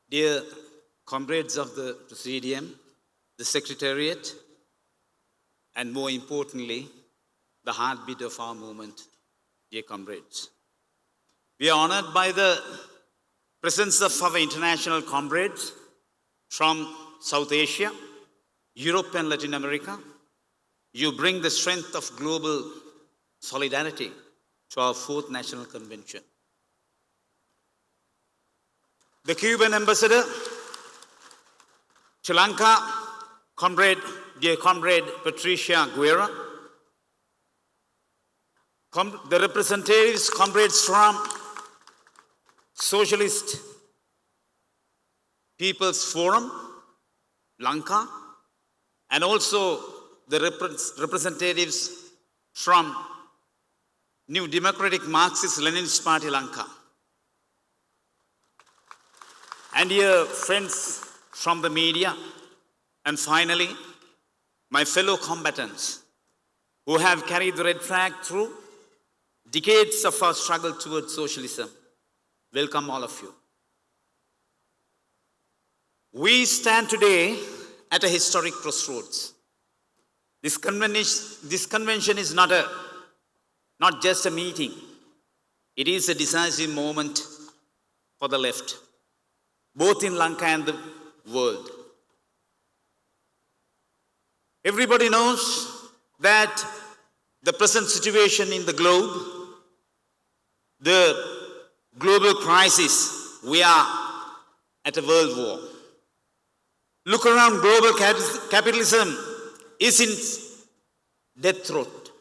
Dear comrades of the Presidium, the Secretariat, and more importantly, the heartbeat of our movement, dear comrades. We are honored by the presence of our international comrades from South Asia, Europe and Latin America. You bring the strength of global solidarity to our 4th National Convention. The Cuban ambassador, Sri Lanka, dear comrade Patricia Guerra, the representatives, comrades from Socialist People's Forum, Lanka, and also the representatives from New Democratic Marxist-Leninist Party, Lanka. And dear friends from the media, and finally, my fellow combatants who have carried the red flag through decades of our struggle towards socialism. Welcome all of you. We stand today at a historic crossroads. This convention is not just a meeting. It is a decisive moment for the left, both in Lanka and the world. Everybody knows that the present situation in the globe, the global crisis, we are at a world war. Look around, global capitalism is in death throat,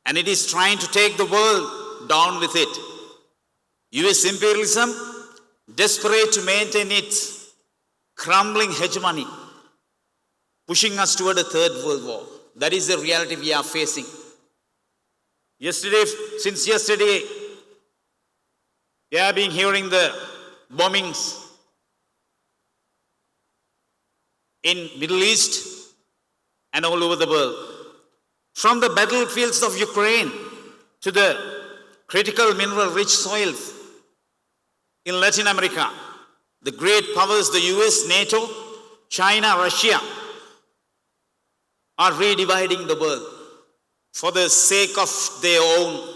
and it is trying to take the world down with it. US imperialism, desperate to maintain its crumbling hegemony, pushing us toward a 3rd World War. That is the reality we are facing. Since yesterday, we have been hearing the bombings in Middle East and all over the world. From the battlefields of Ukraine to the critical mineral-rich soils in Latin America, the great powers, the US, NATO, China, Russia, are redividing the world for the sake of their own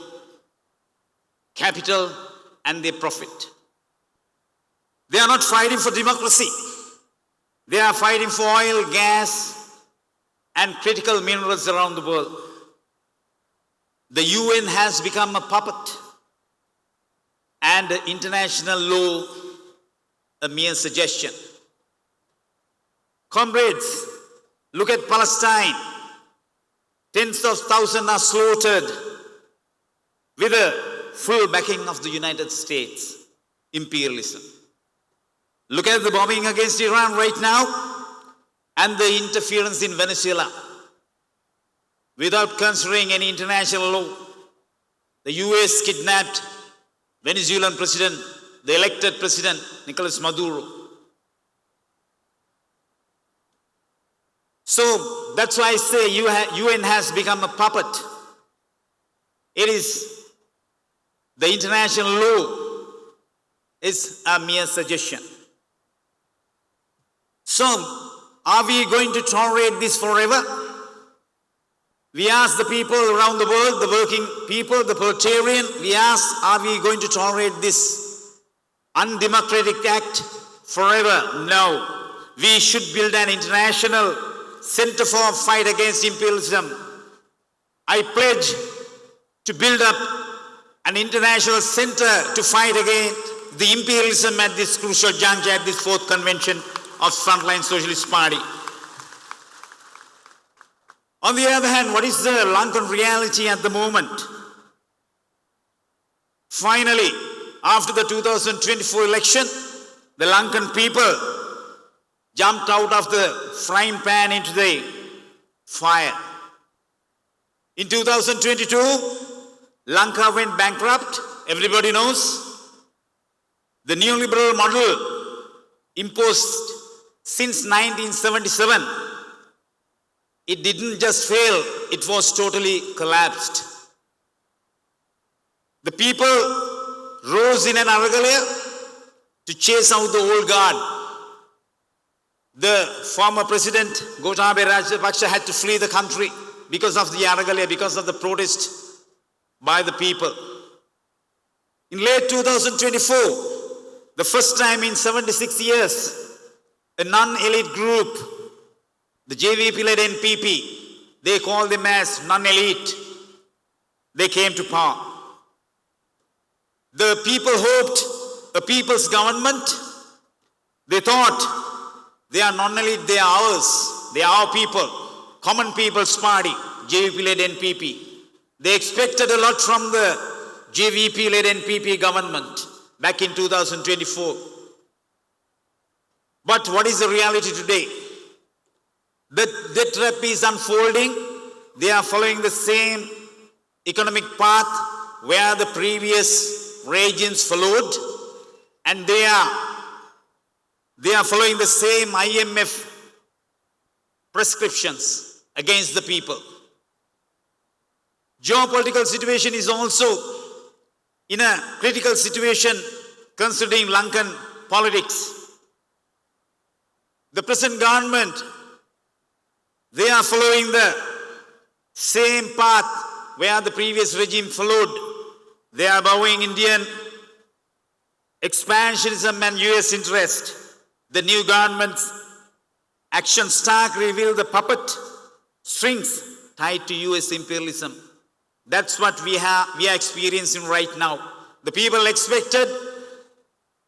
capital and their profit. They are not fighting for democracy. They are fighting for oil, gas, and critical minerals around the world. The UN has become a puppet, and international law a mere suggestion. Comrades, look at Palestine. Tens of thousands are slaughtered with the full backing of the United States imperialism. Look at the bombing against Iran right now and the interference in Venezuela. Without considering any international law, the US kidnapped Venezuelan president, the elected president, Nicolas Maduro. So that's why I say UN has become a puppet. It is the international law is a mere suggestion. So, are we going to tolerate this forever? We ask the people around the world, the working people, the proletarian, we ask, are we going to tolerate this undemocratic act forever? No. We should build an international center for fight against imperialism. I pledge to build up an international center to fight against the imperialism at this crucial juncture, at this 4th convention of Frontline Socialist Party. On the other hand, what is the Lankan reality at the moment? Finally, after the 2024 election, the Lankan people jumped out of the frying pan into the fire. In 2022, Lanka went bankrupt. Everybody knows. The neoliberal model imposed since 1977, it didn't just fail, it was totally collapsed. The people rose in an arrogance to chase out the old guard. The former president Gotabaya Rajapaksa had to flee the country because of the Aragalaya, because of the protest by the people. In late 2024, the first time in 76 years, a non-elite group, the JVP-led NPP, they call them as non-elite, they came to power. The people hoped a people's government. They thought they are non-elite, they are ours, they are our people, common people's party, JVP-led NPP. They expected a lot from the JVP-led NPP government back in 2024. But what is the reality today? The debt trap is unfolding. They are following the same economic path where the previous regimes followed, and they are following the same IMF prescriptions against the people. Geopolitical situation is also in a critical situation considering Lankan politics. The present government, they are following the same path where the previous regime followed. They are bowing Indian expansionism and US interest. The new government's action stark reveal the puppet strings tied to US imperialism. That's what we are experiencing right now. The people expected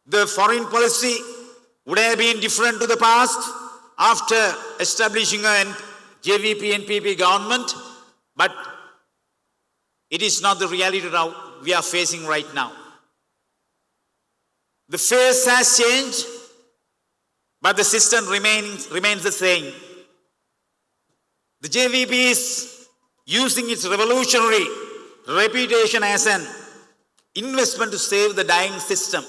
the foreign policy would have been different to the past after establishing a JVP NPP government, but it is not the reality now we are facing right now. The face has changed, but the system remains the same. The JVP is using its revolutionary reputation as an investment to save the dying system.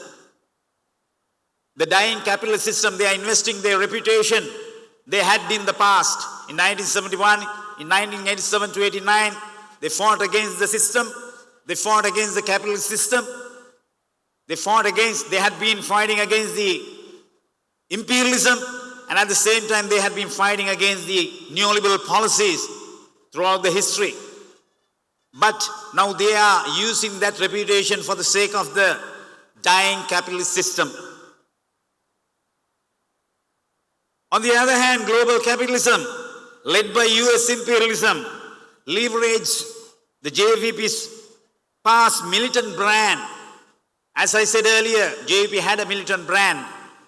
The dying capitalist system, they are investing their reputation they had in the past. In 1971, in 1987 to 89, they fought against the system. They fought against the capitalist system. They had been fighting against the imperialism, and at the same time they had been fighting against the neoliberal policies throughout the history. But now they are using that reputation for the sake of the dying capitalist system. On the other hand, global capitalism, led by US imperialism, leveraged the JVP's past militant brand. As I said earlier, JVP had a militant brand.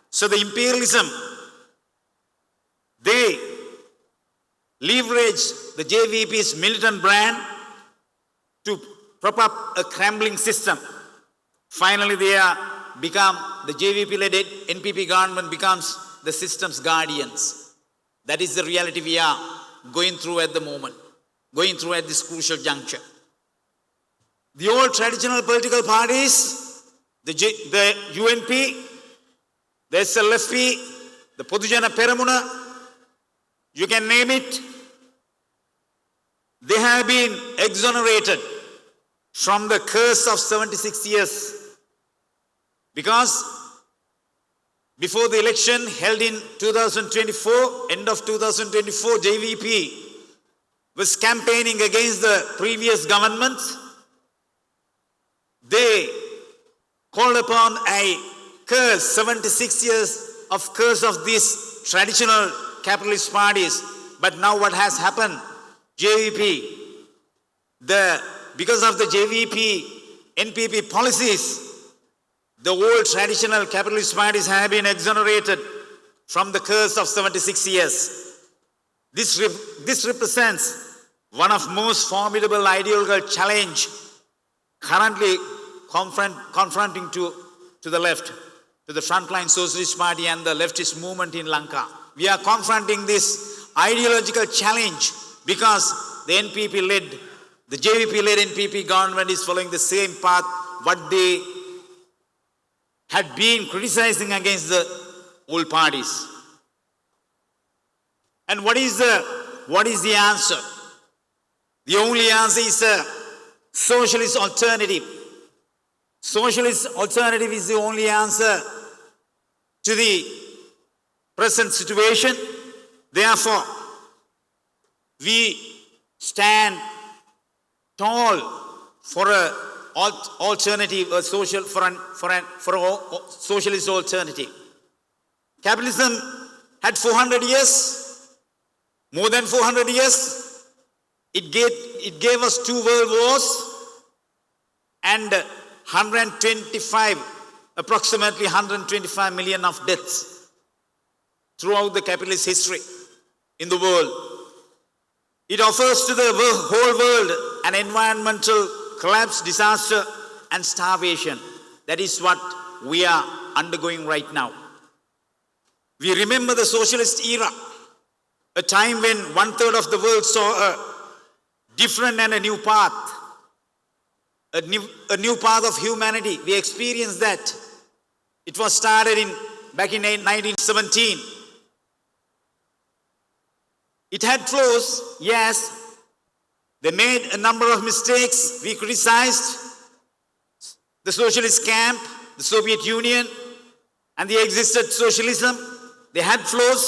So the imperialism, they leveraged the JVP's militant brand to prop up a crumbling system. Finally, the JVP-led NPP government becomes the system's guardians. That is the reality we are going through at the moment, going through at this crucial juncture. The old traditional political parties, the UNP, the FLSP, the Podujana Peramuna, you can name it, they have been exonerated from the curse of 76 years. Because before the election held in 2024, end of 2024, JVP was campaigning against the previous government. They called upon a curse, 76 years of curse of these traditional capitalist parties. But now what has happened? JVP, because of the JVP NPP policies, the old traditional capitalist parties have been exonerated from the curse of 76 years. This represents one of most formidable ideological challenge currently confronting to the left, to the Frontline Socialist Party and the leftist movement in Lanka. We are confronting this ideological challenge because the JVP-led NPP government is following the same path what they had been criticizing against the old parties. And what is the answer? The only answer is a socialist alternative. Socialist alternative is the only answer to the present situation. Therefore, we stand tall for a alternative, a socialist alternative. Capitalism had 400 years, more than 400 years. It gave us 2 world wars and approximately 125 million of deaths throughout the capitalist history in the world. It offers to the whole world an environmental collapse, disaster, and starvation. That is what we are undergoing right now. We remember the socialist era, a time when 1/3 of the world saw a different and a new path, a new path of humanity. We experienced that. It was started back in 1917. It had flaws, yes. They made a number of mistakes. We criticized the socialist camp, the Soviet Union, and the existed socialism. They had flaws,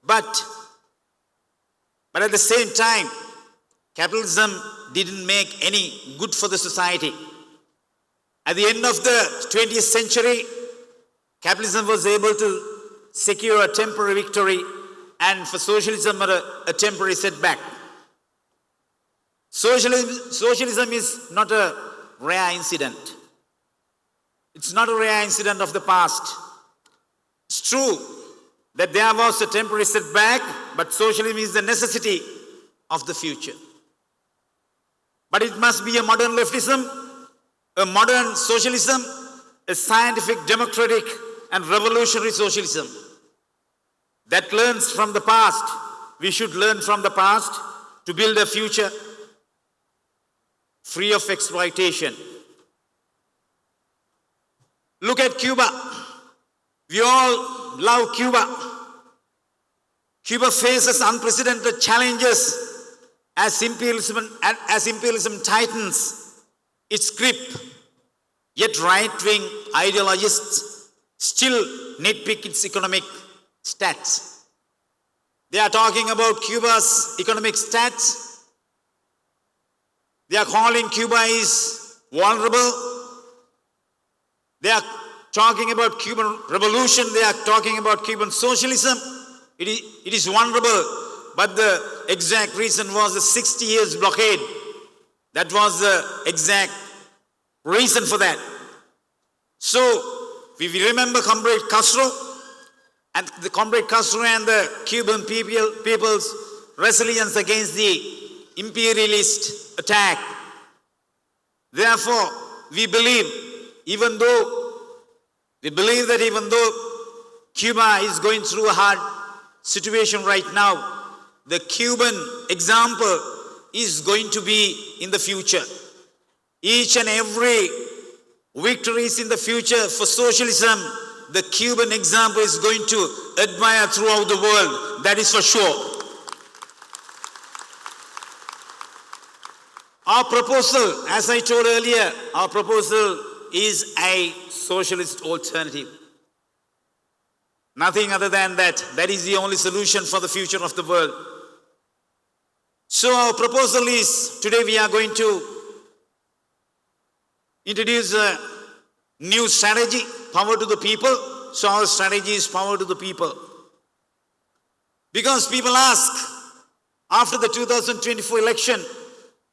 but at the same time, capitalism didn't make any good for the society. At the end of the 20th century, capitalism was able to secure a temporary victory, and for socialism, a temporary setback. Socialism is not a rare incident. It's not a rare incident of the past. It's true that there was a temporary setback, but socialism is the necessity of the future. But it must be a modern leftism, a modern socialism, a scientific, democratic, and revolutionary socialism that learns from the past. We should learn from the past to build a future free of exploitation. Look at Cuba. We all love Cuba. Cuba faces unprecedented challenges as imperialism tightens its grip. Yet right-wing ideologists still nitpick its economic stats. They are talking about Cuba's economic stats. They are calling Cuba is vulnerable. They are talking about Cuban revolution. They are talking about Cuban socialism. It is vulnerable, but the exact reason was the 60 years blockade. That was the exact reason for that. So, we remember Comrade Castro and the Cuban people's resilience against the imperialist attack. Therefore, we believe that even though Cuba is going through a hard situation right now, the Cuban example is going to be in the future. Each and every victory is in the future for socialism. The Cuban example is going to admire throughout the world. That is for sure. Our proposal, as I told earlier, our proposal is a socialist alternative. Nothing other than that. That is the only solution for the future of the world. So our proposal is, today we are going to introduce a new strategy, power to the people. So our strategy is power to the people. Because people ask, after the 2024 election,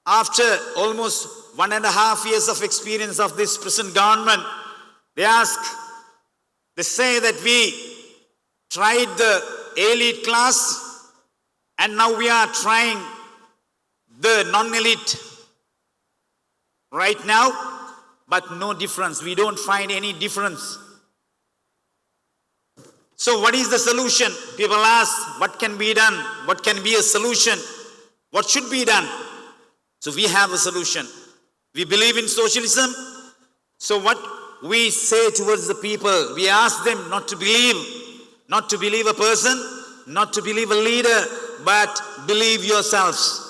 after almost 1.5 years of experience of this present government, they say that we tried the elite class and now we are trying the non-elite right now, but no difference. We don't find any difference. So what is the solution? People ask, what can be done? What can be a solution? What should be done? So we have a solution. We believe in socialism. So what we say towards the people, we ask them not to believe a person, not to believe a leader, but believe yourselves.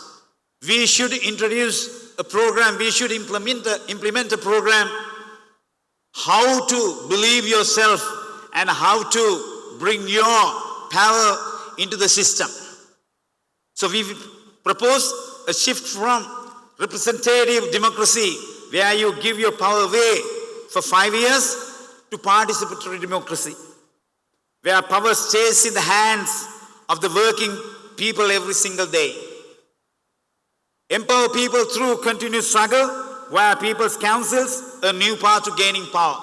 We should introduce a program, we should implement a program, how to believe yourself and how to bring your power into the system. So we propose a shift from representative democracy, where you give your power away for 5 years, to participatory democracy, where power stays in the hands of the working people every single day. Empower people through continuous struggle, where people's councils a new path to gaining power.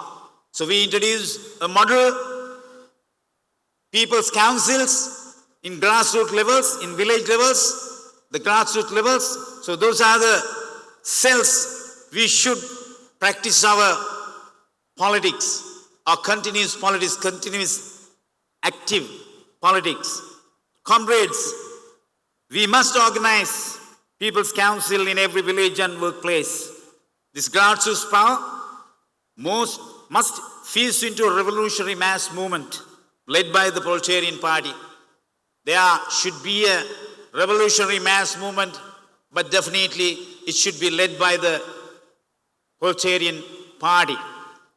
So we introduce a model people's councils in grassroots levels, in village levels, the grassroots levels. So those are the cells we should practice our politics, our continuous politics, continuous active politics. Comrades, we must organize people's council in every village and workplace. This grassroots power must fuse into a revolutionary mass movement led by the Proletarian Party. There should be a revolutionary mass movement, but definitely it should be led by the Proletarian Party.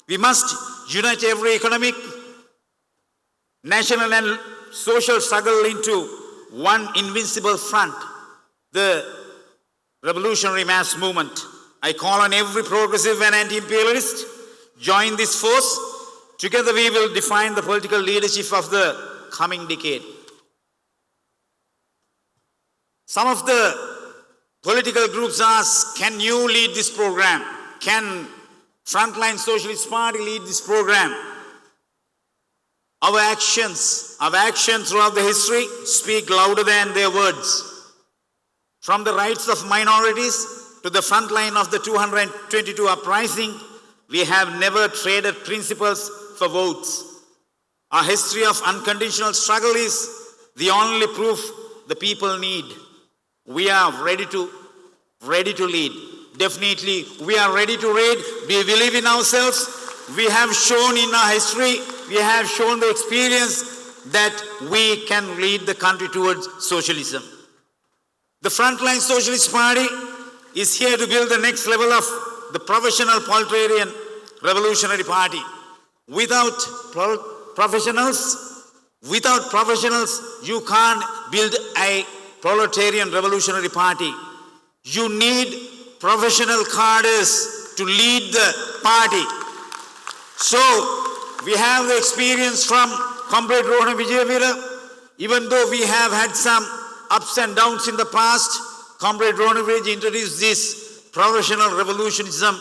We must unite every economic, national and social struggle into one invincible front, the revolutionary mass movement. I call on every progressive and anti-imperialist, join this force. Together we will define the political leadership of the coming decade. Some of the political groups ask, can you lead this program? Can Frontline Socialist Party lead this program? Our actions throughout the history speak louder than their words. From the rights of minorities to the front line of the 222 uprising, we have never traded principles for votes. Our history of unconditional struggle is the only proof the people need. We are ready to lead. Definitely, we are ready to lead. We believe in ourselves. We have shown in our history, we have shown the experience that we can lead the country towards socialism. The Frontline Socialist Party is here to build the next level of the professional proletarian revolutionary party. Without professionals, you can't build a proletarian revolutionary party. You need professional cadres to lead the party. So, we have the experience from Comrade Kumar. Even though we have had some ups and downs in the past, Comrade Kumar introduced this professional revolutionism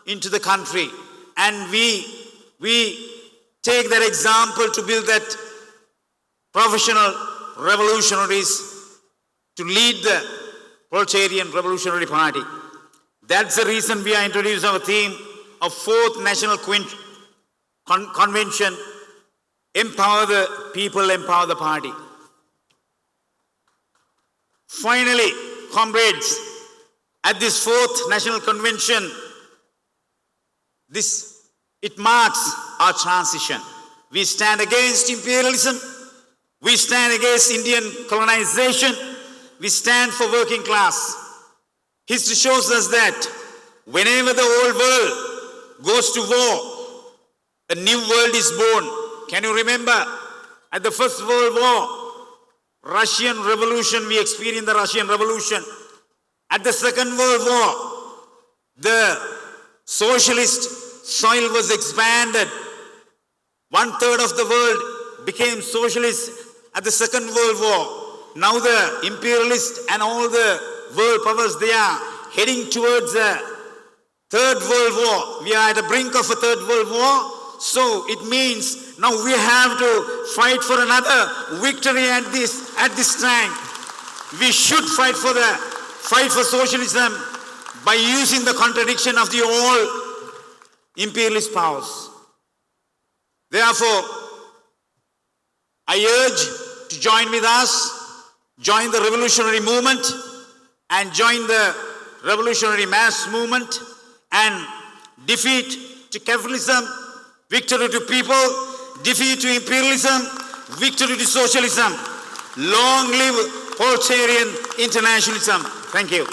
into the country. And we take that example to build that professional revolutionaries to lead the proletarian revolutionary party. That's the reason we are introducing our theme of 4th National Convention, Empower the People, Empower the Party. Finally, comrades, at this 4th National Convention, it marks our transition. We stand against imperialism. We stand against Indian colonization. We stand for working class. History shows us that whenever the old world goes to war, a new world is born. Can you remember at the First World War, Russian Revolution, we experienced the Russian Revolution. At the Second World War, the socialist soil was expanded. 1/3 of the world became socialist at the Second World War. Now the imperialists and all the world powers, they are heading towards the Third World War. We are at the brink of a Third World War. So it means now we have to fight for another victory at this time. We should fight for socialism by using the contradiction of the old imperialist powers. Therefore, I urge to join with us, join the revolutionary movement, and join the revolutionary mass movement, and defeat to capitalism, victory to people, defeat to imperialism, victory to socialism. Long live proletarian internationalism. Thank you.